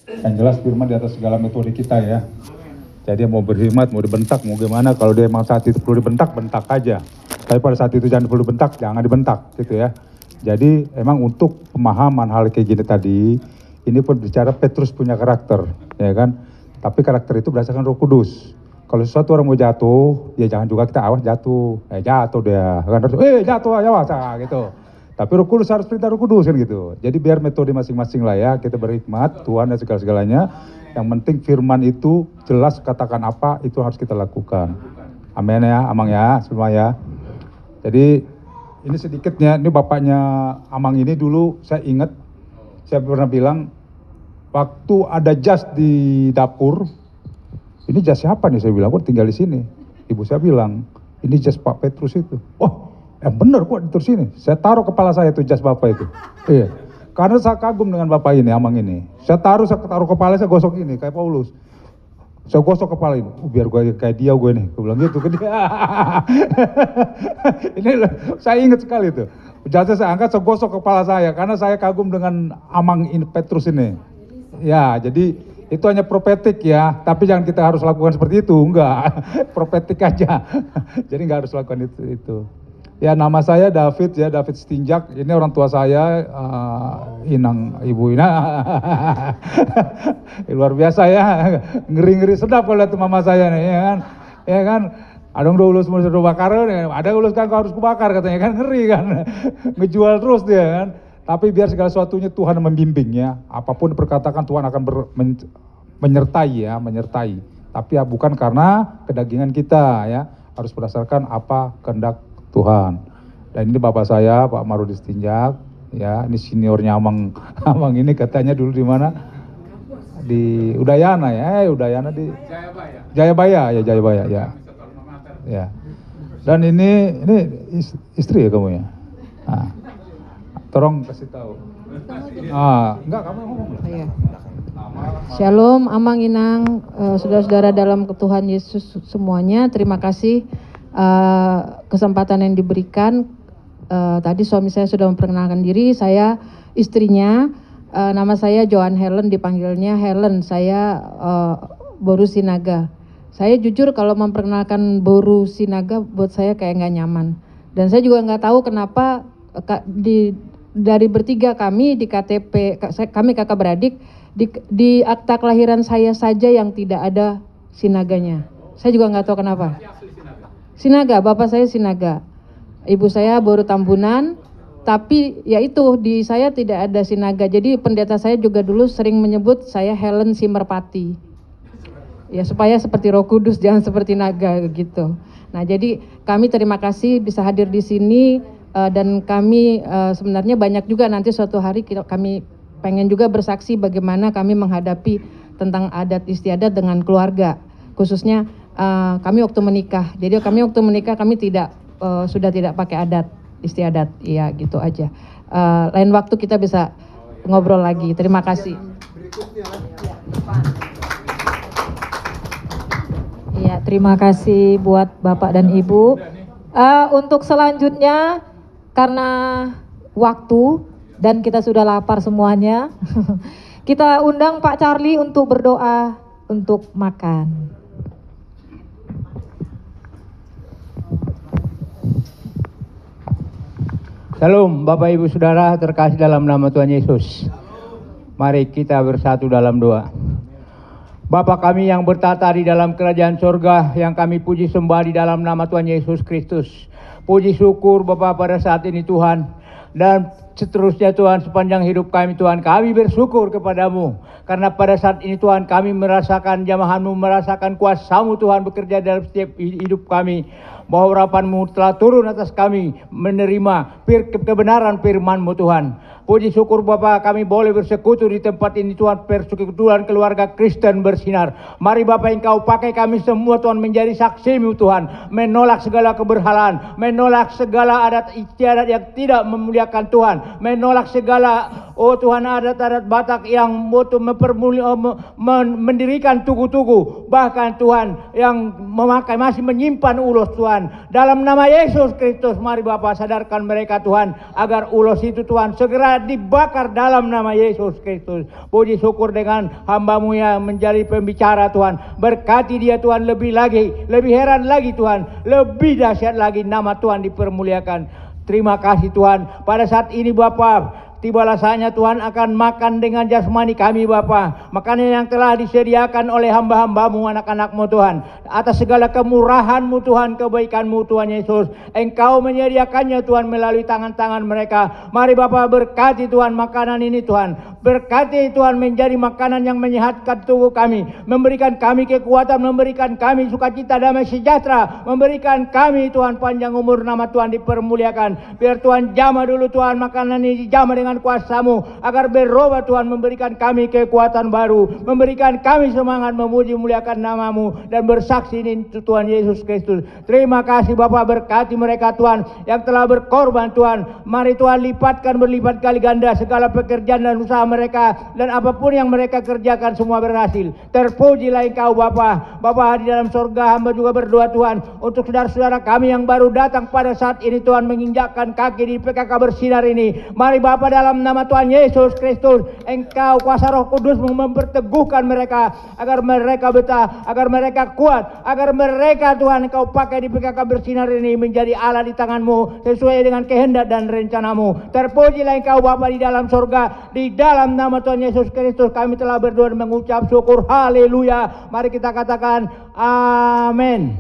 Yang jelas firman di atas segala metode kita ya. Jadi mau berkhidmat, mau dibentak, mau gimana, kalau dia emang saat itu perlu dibentak, bentak aja. Tapi pada saat itu jangan perlu dibentak, jangan dibentak gitu ya. Jadi emang untuk pemahaman hal kayak gini tadi, ini pun bicara Petrus punya karakter, ya kan. Tapi karakter itu berdasarkan Roh Kudus. Kalau sesuatu orang mau jatuh, ya jangan juga kita awas jatuh. Jatuh dia, kan harus, jatuh aja gitu. Tapi Roh Kudus harus perintah Roh Kudus kan gitu. Jadi biar metode masing-masing lah ya, kita berhikmat, Tuhan dan segala-segalanya. Yang penting firman itu jelas katakan apa, itu harus kita lakukan. Amin ya, Amang ya, semua ya. Jadi ini sedikitnya, ini bapaknya Amang ini dulu saya ingat, saya pernah bilang, waktu ada jas di dapur, ini jas siapa nih saya bilang, kok tinggal di sini. Ibu saya bilang, ini jas Pak Petrus itu. Oh, bener kok di sini. Saya taruh kepala saya itu jas bapak itu. Iya. Karena saya kagum dengan bapak ini, Amang ini. Saya taruh kepala, saya gosok ini, kayak Paulus. Saya gosok kepala ini, biar gue kayak dia gue nih. Gue bilang gitu ke dia. Ini saya ingat sekali itu. Jasnya saya angkat, saya gosok kepala saya. Karena saya kagum dengan Amang ini, Petrus ini. Ya, jadi itu hanya profetik ya. Tapi jangan kita harus lakukan seperti itu. Enggak, profetik aja. Jadi enggak harus lakukan itu. Ya, nama saya David ya, David Stinjak. Ini orang tua saya, Inang, Ibu Ina. Luar biasa ya, ngeri-ngeri sedap kalau lihat mama saya nih, ya kan. Ya kan, adong dulu semua sudah bakar, ada ulus kan kau harus kubakar katanya kan, ngeri kan. Ngejual terus dia kan. Tapi biar segala sesuatunya Tuhan membimbing ya. Apapun diperkatakan Tuhan akan menyertai ya, menyertai. Tapi ya bukan karena kedagingan kita ya, harus berdasarkan apa kehendak Tuhan. Dan ini bapak saya, Pak Marudi Stinjak, ya, ini seniornya Amang, Amang ini katanya dulu di mana? Di Udayana ya, Udayana di Jayabaya ya. Ya. Dan ini istri ya kamu ya. Nah, tolong kasih tahu. Enggak kamu ngomong. Iya. Shalom, Amang Inang, saudara-saudara dalam Tuhan Yesus semuanya, terima kasih kesempatan yang diberikan. Tadi suami saya sudah memperkenalkan diri, saya istrinya, nama saya Joan Helen, dipanggilnya Helen, saya Boru Sinaga. Saya jujur kalau memperkenalkan Boru Sinaga buat saya kayak nggak nyaman. Dan saya juga nggak tahu kenapa dari bertiga kami di KTP, kami kakak beradik, di akta kelahiran saya saja yang tidak ada Sinaganya. Saya juga nggak tahu kenapa. Sinaga, bapak saya Sinaga, ibu saya Boru Tambunan, tapi ya itu di saya tidak ada Sinaga. Jadi pendeta saya juga dulu sering menyebut saya Helen Simerpati. Ya supaya seperti Roh Kudus, jangan seperti naga gitu. Nah jadi kami terima kasih bisa hadir di sini dan kami sebenarnya banyak juga nanti suatu hari kami pengen juga bersaksi bagaimana kami menghadapi tentang adat istiadat dengan keluarga, khususnya kami waktu menikah. Jadi kami waktu menikah kami sudah tidak pakai adat istiadat, ya gitu aja. Lain waktu kita bisa ngobrol lagi. Terima kasih. Iya, terima kasih buat Bapak dan Ibu. Untuk selanjutnya karena waktu dan kita sudah lapar semuanya, kita undang Pak Charlie untuk berdoa untuk makan. Shalom Bapak Ibu Saudara terkasih dalam nama Tuhan Yesus. Mari kita bersatu dalam doa. Bapa kami yang bertata di dalam kerajaan sorga, yang kami puji sembah di dalam nama Tuhan Yesus Kristus. Puji syukur Bapa pada saat ini Tuhan, dan seterusnya Tuhan sepanjang hidup kami Tuhan, kami bersyukur kepadamu. Karena pada saat ini Tuhan kami merasakan jamahan-Mu, merasakan kuasa-Mu Tuhan bekerja dalam setiap hidup kami. Bahwa urapan-Mu telah turun atas kami, menerima kebenaran firman-Mu Tuhan. Puji syukur Bapa kami boleh bersekutu di tempat ini Tuhan, persekutuan keluarga Kristen bersinar. Mari Bapa Engkau pakai kami semua Tuhan menjadi saksi-Mu Tuhan. Menolak segala keberhalaan, menolak segala adat istiadat yang tidak memuliakan Tuhan. Menolak segala Tuhan adat-adat Batak yang mendirikan tugu-tugu. Bahkan Tuhan yang memakai masih menyimpan ulos Tuhan. Tuhan. Dalam nama Yesus Kristus, mari Bapa sadarkan mereka Tuhan, agar ulos itu Tuhan segera dibakar dalam nama Yesus Kristus. Puji syukur dengan hamba-Mu yang menjadi pembicara Tuhan. Berkati dia Tuhan lebih lagi, lebih heran lagi Tuhan, lebih dahsyat lagi nama Tuhan dipermuliakan. Terima kasih Tuhan. Pada saat ini Bapa, tibalah saatnya Tuhan akan makan dengan jasmani kami Bapa. Makanan yang telah disediakan oleh hamba-hamba-Mu, anak-anak-Mu Tuhan. Atas segala kemurahan-Mu Tuhan, kebaikan-Mu Tuhan Yesus. Engkau menyediakannya Tuhan melalui tangan-tangan mereka. Mari Bapa berkati Tuhan makanan ini Tuhan. Berkati Tuhan menjadi makanan yang menyehatkan tubuh kami. Memberikan kami kekuatan, memberikan kami sukacita, damai sejahtera. Memberikan kami Tuhan panjang umur, nama Tuhan dipermuliakan. Biar Tuhan jamah dulu Tuhan makanan ini, jamah dengan kuasa-Mu. Agar berubah Tuhan, memberikan kami kekuatan baru. Memberikan kami semangat memuji muliakan nama-Mu. Dan bersaksi ini Tuhan Yesus Kristus. Terima kasih Bapa, berkati mereka Tuhan yang telah berkorban Tuhan. Mari Tuhan lipatkan berlipat kali ganda segala pekerjaan dan usaha mereka, dan apapun yang mereka kerjakan semua berhasil. Terpujilah Engkau Bapa. Bapa di dalam surga, hamba juga berdoa Tuhan untuk saudara-saudara kami yang baru datang pada saat ini Tuhan, menginjakkan kaki di PKK Bersinar ini. Mari Bapa dalam nama Tuhan Yesus Kristus, Engkau kuasa Roh Kudus memperteguhkan mereka, agar mereka betah, agar mereka kuat, agar mereka Tuhan Engkau pakai di PKK Bersinar ini menjadi Allah di tangan-Mu sesuai dengan kehendak dan rencana-Mu. Terpujilah Engkau Bapa di dalam surga. Di dalam nama Tuhan Yesus Kristus kami telah berdoa dan mengucap syukur. Haleluya. Mari kita katakan amin.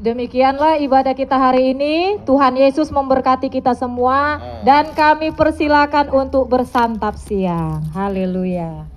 Demikianlah ibadah kita hari ini. Tuhan Yesus memberkati kita semua, dan kami persilakan untuk bersantap siang. Haleluya.